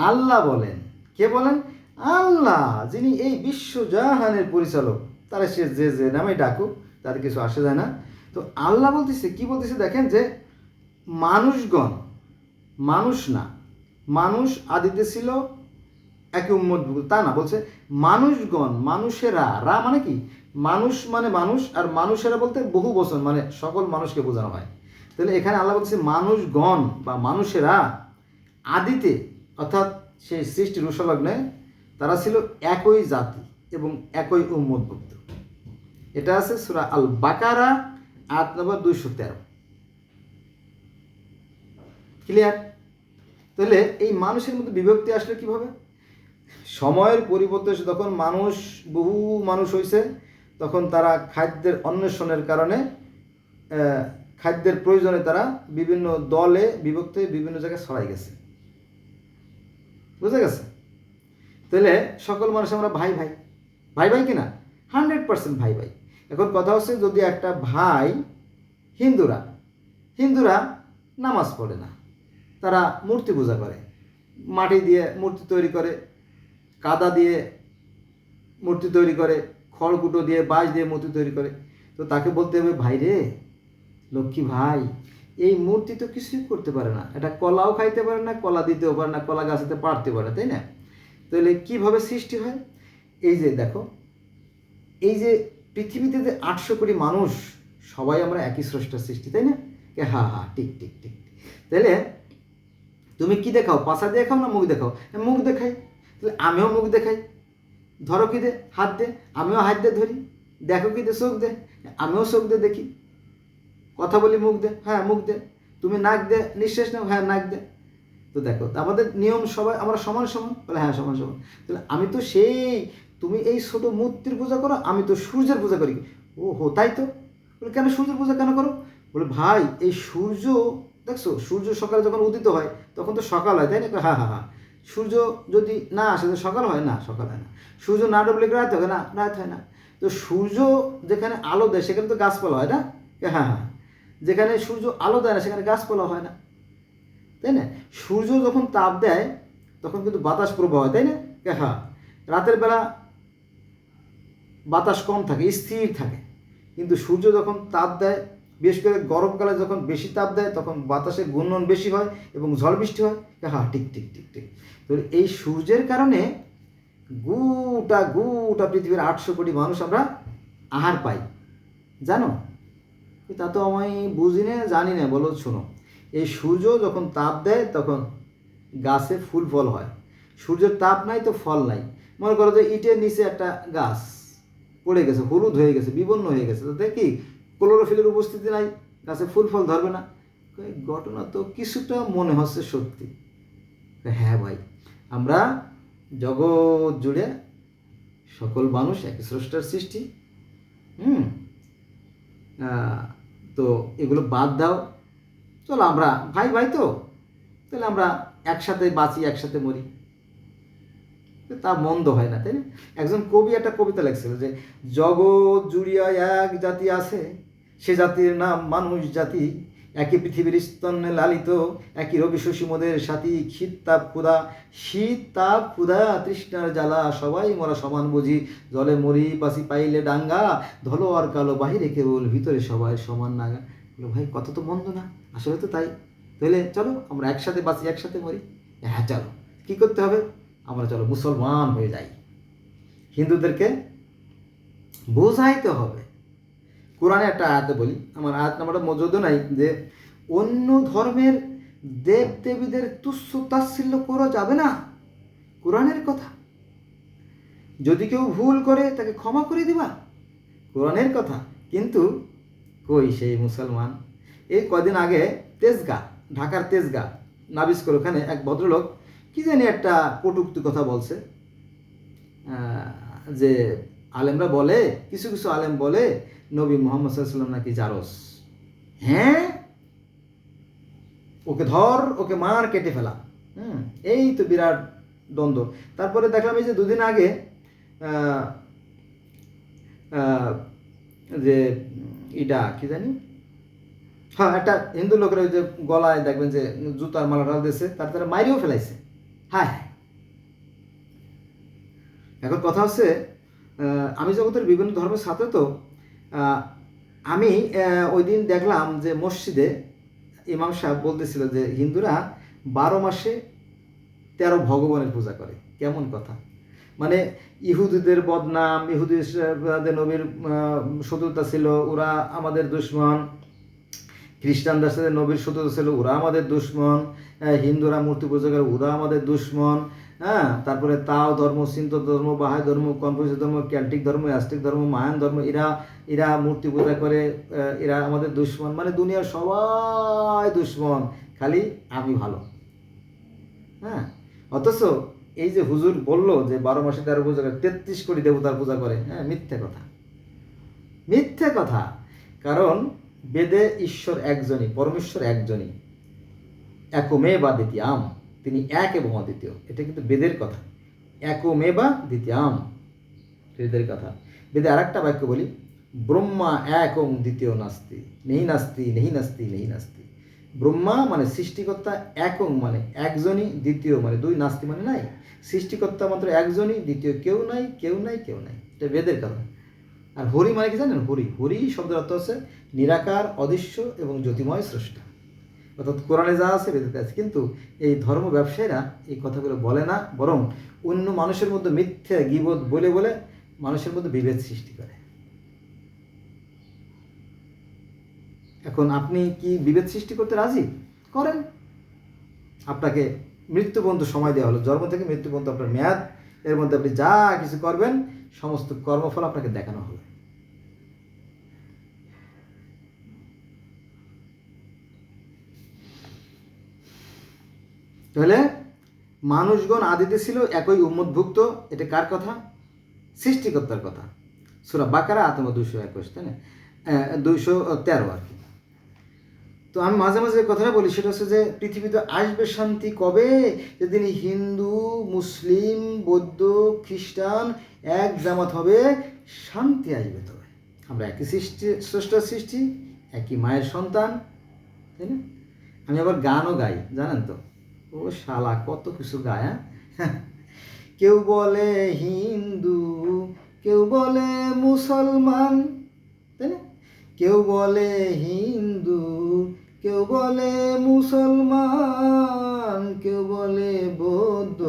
আল্লাহ বলেন। কে বলেন? আল্লাহ, যিনি এই বিশ্বজাহানের পরিচালক। তারা সে যে যে নামে ডাকুক, তাদের কিছু আসে যায় না। তো আল্লাহ বলতেছে, কি বলতেছে দেখেন, যে মানুষগণ, মানুষ না, মানুষ আদিতে ছিল একই উম্মত, তা না, বলছে মানুষগণ, মানুষেরা, রা মানে কি, মানুষ মানে মানুষ, আর মানুষেরা বলতে বহু বচন, মানে সকল মানুষকে বোঝানো হয়। তাহলে এখানে আল্লাহ বলছে মানুষগণ বা মানুষেরা আদিতে, অর্থাৎ সেই সৃষ্টির উৎসলগ্নে তারা ছিল একই জাতি এবং একই উম্মতভুক্ত। এটা আছে সূরা আল বাকারা আয়াত নম্বর 213। ক্লিয়ার? তাহলে এই মানুষের মধ্যে বিভক্তি আসলে কিভাবে? সময়ের পরিবর্তে যখন বহু মানুষ হয়েছে, তখন তারা খাদ্যের অন্বেষণের কারণে, খাদ্যের প্রয়োজনে তারা বিভিন্ন দলে বিভক্ত হয়ে বিভিন্ন জায়গায় ছড়াই গেছে। বুঝা গেছে? তাহলে সকল মানুষ আমরা ভাই ভাই, ভাই ভাই কিনা? 100% ভাই ভাই। এখন কথা হচ্ছে, যদি একটা ভাই, হিন্দুরা নামাজ পড়ে না, তারা মূর্তি পূজা করে, মাটি দিয়ে মূর্তি তৈরি করে, কাদা দিয়ে মূর্তি তৈরি করে, খড়কুটো দিয়ে, বাঁশ দিয়ে মূর্তি তৈরি করে, তো তাকে বলতে হবে, ভাই রে, লক্ষ্মী ভাই, এই মূর্তি তো কিছুই করতে পারে না, এটা কলাও খাইতে পারে না, কলা দিতেও পারে না, কলা গাছতে পারতে পারে, তাই না? তাহলে কীভাবে সৃষ্টি হয়? এই যে দেখো, এই যে পৃথিবীতে যে 800 কোটি মানুষ, সবাই আমরা একই স্রষ্টার সৃষ্টি, তাই না? হ্যাঁ হ্যাঁ, ঠিক ঠিক ঠিক। তাহলে তুমি কি দেখাও? পাছা দিয়ে খাও না মুখ দেখাও? মুখ দেখাই। তাহলে আমিও মুখ দেখাই। ধরো কি দে? হাত দে। আমিও হাত দিয়ে ধরি। দেখো কি দে? চোখ দে। আমিও চোখ দিয়ে দেখি। কথা বলি, মুখ দে। হ্যাঁ, মুখ দে। তুমি নাক দে, নিঃশ্বাস নাও। হ্যাঁ, নাক দে। তো দেখো, আমাদের নিয়ম সবাই আমরা সমান সমান, বলে হ্যাঁ সমান সমান। তাহলে আমি তো সেই, তুমি এই ছোট মূর্তির পূজা করো, আমি তো সূর্যের পূজা করি। ও হো, তাই তো? বলে কেন সূর্যের পূজা কেন করো? বলে ভাই, এই সূর্য দেখছো, সূর্য সকালে যখন উদিত হয় তখন তো সকাল হয়, তাই না? হ্যাঁ হ্যাঁ হ্যাঁ। সূর্য যদি না আসে তো সকাল হয় না? সকাল হয় না। সূর্য না ডুবলে রাত হয় না? রাত হয় না। তো সূর্য যেখানে আলো দেয় সেখানে তো গাছপালা হয় না? হ্যাঁ হ্যাঁ। যেখানে সূর্য আলো দেয় না সেখানে গাছপালা হয় না, তাই না? সূর্য যখন তাপ দেয় তখন কিন্তু বাতাস প্রবাহ হয়, তাই না? হ্যাঁ। রাতের বেলা বাতাস কম থাকে, স্থির থাকে, কিন্তু সূর্য যখন তাপ দেয়, বিশেষ করে গরমকালে যখন বেশি তাপ দেয়, তখন বাতাসের ঘূর্ণন বেশি হয় এবং ঝড় বৃষ্টি হয়। হ্যাঁ, ঠিক ঠিক ঠিক ঠিক। তো এই সূর্যের কারণে গোটা পৃথিবীর 800 কোটি মানুষ আমরা আহার পাই, জানো? তা তো আমি বুঝি না, জানি না, বলো শোনো। এই সূর্য যখন তাপ দেয় তখন গাছে ফুল ফল হয়। সূর্যের তাপ নাই তো ফল নাই। মনে করো যে ইটের নিচে একটা গাছ পড়ে গেছে, হলুদ হয়ে গেছে, বিবর্ণ হয়ে গেছে, তাতে কি ক্লোরোফিলের উপস্থিতি নাই, গাছে ফুল ফল ধরবে না। ঘটনা তো কিছুটা মনে হচ্ছে সত্যি। হ্যাঁ ভাই, আমরা জগৎ জুড়ে সকল মানুষ এক স্রষ্টার সৃষ্টি। তো এগুলো বাদ দাও, চলো আমরা ভাই ভাই, তো তাহলে আমরা একসাথে বাঁচি, একসাথে মরি, তা মন্দ হয় না, তাই না? একজন কবি একটা কবিতা লিখছিল যে, জগৎ জুড়িয়া এক জাতি আছে, সে জাতির নাম মানুষ জাতি, একই পৃথিবীর স্তন্যে লালিত, একই রবি শশী মোদের সাথী, শীত তাপ ক্ষুধা তৃষ্ণার জ্বালা, সবাই মোরা সমান বুঝি, জলে মরি বাসি পাইলে ডাঙ্গা, ধলো আর কালো বাহিরে কেবল, ভিতরে সবাই সমান নাগা। বলো ভাই, কত তো মন্দ না, আসলে তো তাই। তাহলে চলো আমরা একসাথে বাঁচি, একসাথে মরি। হ্যাঁ চলো, কী করতে হবে? আমরা চলো মুসলমান হয়ে যাই। হিন্দুদেরকে বোঝাইতে হবে। কোরআনে একটা আয়াতে বলি, আমার আয়াত নাম্বারটা মজুদও নাই, যে অন্য ধর্মের দেব দেবীদের তুচ্ছ তাচ্ছিল্য করা যাবে না। কোরআনের কথা। যদি কেউ ভুল করে তাকে ক্ষমা করে দিবা, কোরআনের কথা। কিন্তু কই সেই মুসলমান? এই কদিন আগে তেজগাঁ, ঢাকার তেজগাঁ নাবিস্কর, ওখানে এক ভদ্রলোক কি জানি একটা কটূক্তি কথা বলছে, যে আলেমরা বলে, কিছু কিছু আলেম বলে নবী মুহাম্মদ সাল্লাল্লাহু আলাইহি ওয়াসাল্লাম নাকি জারস। হ্যাঁ, ওকে ধর, ওকে মার, কেটে ফেলা। এই তো বিরাট দ্বন্দ্ব। তারপরে দেখলাম এই যে দুদিন আগে যে এটা কি জানি, হ্যাঁ, একটা হিন্দু লোকের ওই যে গলায় দেখবেন যে জুতার মালা ঢাল দিয়েছে, তারা মাইরেও ফেলাইছে। হ্যাঁ, এখন কথা হচ্ছে, আমি জগতের বিভিন্ন ধর্মের ছাত্র তো, আমি ওই দিন দেখলাম যে মসজিদে ইমাম সাহেব বলতেছিল যে হিন্দুরা 12 মাসে 13 ভগবানের পূজা করে। কেমন কথা! মানে ইহুদিদের বদনাম, ইহুদিদের নবীর শত্রুতা ছিল, ওরা আমাদের দুশ্মন। খ্রিস্টানদের সাথে নবীর শত্রুতা ছিল, ওরা আমাদের দুশ্মন। হিন্দুরা মূর্তি পূজা করে, ওরা আমাদের দুশ্মন। হ্যাঁ, তারপরে তাও ধর্ম, সিন্ত ধর্ম, বাহাই ধর্ম, কনফুসিয়াস ধর্ম, ক্যালটিক ধর্ম, অ্যাস্টিক ধর্ম, মায়ান ধর্ম, এরা মূর্তি পূজা করে, এরা আমাদের দুশ্মন। মানে দুনিয়ার সবাই দুশ্মন, খালি আমি ভালো। হ্যাঁ, অথচ এই যে হুজুর বলল যে 12 মাসে 13 পূজা করে, 33 কোটি দেবতার পূজা করে। হ্যাঁ, মিথ্যে কথা, মিথ্যে কথা। কারণ বেদে ঈশ্বর একজনই, পরমেশ্বর একজনই, একমেবা দ্বিতীয়াম, তিনি এক এবং অদ্বিতীয়। এটা কিন্তু বেদের কথা, একমেবা দ্বিতীয়াম, বেদের কথা। বেদে আর একটা বাক্য বলি, ব্রহ্মা একং দ্বিতীয় নাস্তি, নেহি নাস্তি, নেহি নাস্তি, নেহি নাস্তি। ব্রহ্মা মানে সৃষ্টিকর্তা, একং মানে একজনই, দ্বিতীয় মানে দুই, নাস্তি মানে নাই। সৃষ্টিকর্তা মাত্র একজনই, দ্বিতীয় কেউ নাই, কেউ নাই, কেউ নাই। এটা বেদের কথা। আর হরি মানে কি জানেন? হরি, হরি শব্দের অর্থ হচ্ছে নিরাকার, অদৃশ্য এবং জ্যোতিময় স্রষ্টা। অর্থাৎ কোরআনে যা আছে বেদেতে আছে। কিন্তু এই ধর্ম ব্যবসায়ীরা এই কথাগুলো বলে না, বরং অন্য মানুষের মধ্যে মিথ্যে গীবত বলে বলে মানুষের মধ্যে বিভেদ সৃষ্টি করে। এখন আপনি কি বিভেদ সৃষ্টি করতে রাজি? করেন। আপনাকে মৃত্যু পর্যন্ত সময় দেওয়া হলো, জন্ম থেকে মৃত্যু পর্যন্ত আপনার মেয়াদ। এর মধ্যে আপনি যা কিছু করবেন সমস্ত কর্মফল আপনাকে দেখানো হবে। তাহলে মানুষগণ আদিতে ছিল একই উম্মতভুক্ত। এটা কার কথা? সৃষ্টিকর্তার কথা। সূরা বাকারা আয়াত 221, তাই না? 213 আর কি। তো আমি মাঝে মাঝে কথাটা বলি, সেটা হচ্ছে যে পৃথিবীতে আসবে শান্তি কবে? যেদিন হিন্দু, মুসলিম, বৌদ্ধ, খ্রিস্টান এক জামাত হবে, শান্তি আসবে তবে। আমরা একই স্রষ্টার সৃষ্টি, একই মায়ের সন্তান, তাই না? আমি আবার গানও গাই, জানেন তো? ও শালা কত কিছু গায়। হ্যাঁ, কেউ বলে হিন্দু, কেউ বলে মুসলমান, তাই না? কেউ বলে হিন্দু, কেউ বলে মুসলমান, কেউ বলে বৌদ্ধ,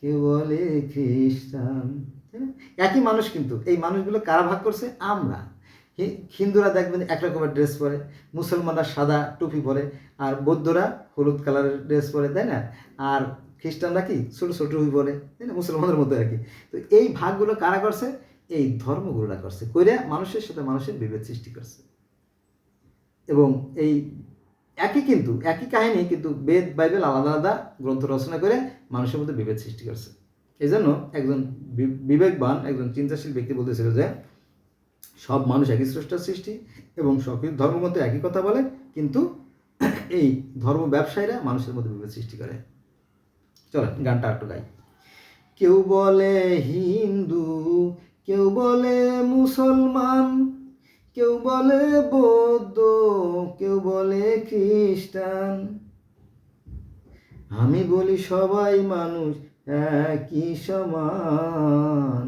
কেউ বলে খ্রিস্টান, তাই না? একই মানুষ, কিন্তু এই মানুষগুলো কারা ভাগ করছে? আমরা। হিন্দুরা দেখবেন এক রকমের ড্রেস পরে, মুসলমানরা সাদা টুপি পরে, আর বৌদ্ধরা হলুদ কালারের ড্রেস পরে, তাই না? আর খ্রিস্টানরা কি ছোটো ছোটো টুপি পরে, তাই না? মুসলমানদের মধ্যে আর কি। তো এই ভাগগুলো কারা করছে? এই ধর্মগুলোরা করছে, কইরা মানুষের সাথে মানুষের বিভেদ সৃষ্টি করছে। এবং এই কিন্তু একই কাহিনী, কিন্তু বেদ বাইবেল আলাদা আলাদা গ্রন্থ রচনা করে মানুষের মধ্যে বিভেদ সৃষ্টি করছে। এই জন্য একজন বিবেকবান, একজন চিন্তাশীল ব্যক্তি বলতেছিল যে সব মানুষ একই স্রষ্টার সৃষ্টি এবং সব ধর্মগ্রন্থ একই কথা বলে, কিন্তু এই ধর্ম ব্যবসায়ীরা মানুষের মধ্যে বিভেদ সৃষ্টি করে। চলো গানটা একটু গাই। কেউ বলে হিন্দু, কেউ বলে মুসলমান, কেউ বলে বৌদ্ধ, কেউ বলে খ্রিস্টান। আমি বলি সবাই মানুষ একই সমান,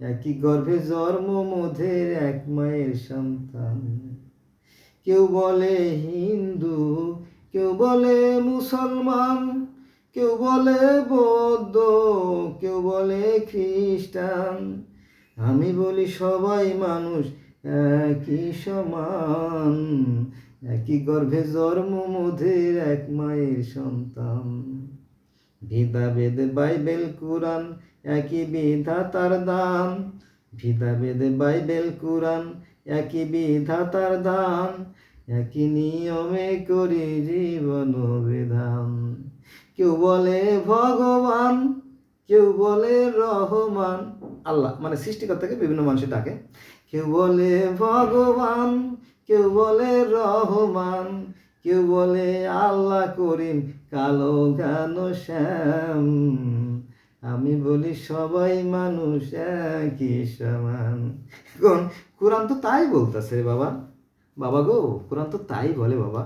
একই গর্ভে জন্ম, মোদের এক মায়ের সন্তান। কেউ বলে হিন্দু, কেউ বলে মুসলমান, কেউ বলে বৌদ্ধ, কেউ বলে খ্রিস্টান। আমি বলি সবাই মানুষ একই সমান, একই গর্ভে জন্ম, মোদের এক মায়ের সন্তান। ভেদাভেদ বাইবেল কুরআন, একই বিধাতার দান। ভেদাভেদ বাইবেল কুরআন, একই বিধাতার দান। একই নিয়মে করি জীবন বিধান। কেউ বলে ভগবান, কেউ বলে রহমান। আল্লাহ মানে সৃষ্টিকর্তাকে বিভিন্ন মানুষে ডাকে। কেউ বলে ভগবান, কেউ বলে রহমান, কেউ বলে আল্লাহ করিম, কালো ঘন শ্যাম। আমি বলি সবাই মানুষ একই সমান। এখন কোরআন তো তাই বলতেছে বাবা, বাবা গো, কোরআন তো তাই বলে বাবা।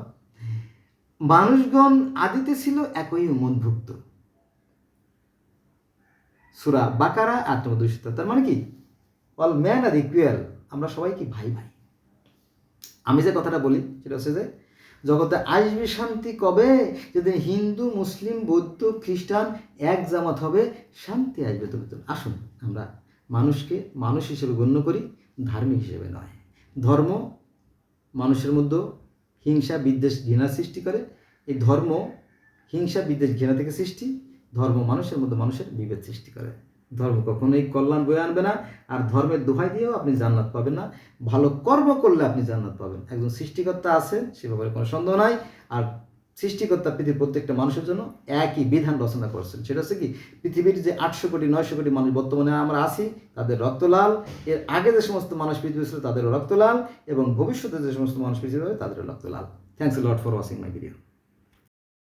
মানুষগণ আদিতে ছিল একই উম্মতভুক্ত। সূরা বাকারা ৮ নম্বর 200। তার মানে কি, অল ম্যান আর ইকুয়াল, আমরা সবাই কি ভাই ভাই। আমি যে কথাটা বলি সেটা হচ্ছে যে জগতে আসবে শান্তি কবে, যেদিন হিন্দু মুসলিম বৌদ্ধ খ্রিস্টান এক জামাত হবে, শান্তি আসবে তবে। তো আসুন আমরা মানুষকে মানুষ হিসেবে গণ্য করি, ধার্মিক হিসেবে নয়। ধর্ম মানুষের মধ্যে হিংসা বিদ্বেষ ঘৃণা সৃষ্টি করে। এই ধর্ম হিংসা বিদ্বেষ ঘৃণা থেকে সৃষ্টি। ধর্ম মানুষের মধ্যে মানুষের বিভেদ সৃষ্টি করে। ধর্ম কখনোই কল্যাণ বয়ে আনবে না, আর ধর্মের দোহাই দিয়েও আপনি জান্নাত পাবেন না। ভালো কর্ম করলে আপনি জান্নাত পাবেন। একজন সৃষ্টিকর্তা আছেন, সে ব্যাপারে কোনো সন্দেহ নাই। আর সৃষ্টিকর্তা পৃথিবীর প্রত্যেকটা মানুষের জন্য একই বিধান রচনা করছেন। সেটা হচ্ছে কি, পৃথিবীর যে 800 কোটি 900 কোটি মানুষ বর্তমানে আমরা আছি, তাদের রক্ত লাল। এর আগে যে সমস্ত মানুষ পৃথিবী ছিল তাদেরও রক্ত লাল, এবং ভবিষ্যতে যে সমস্ত মানুষ পৃথিবী হবে তাদেরও রক্ত লাল। Thanks a lot for watching my video.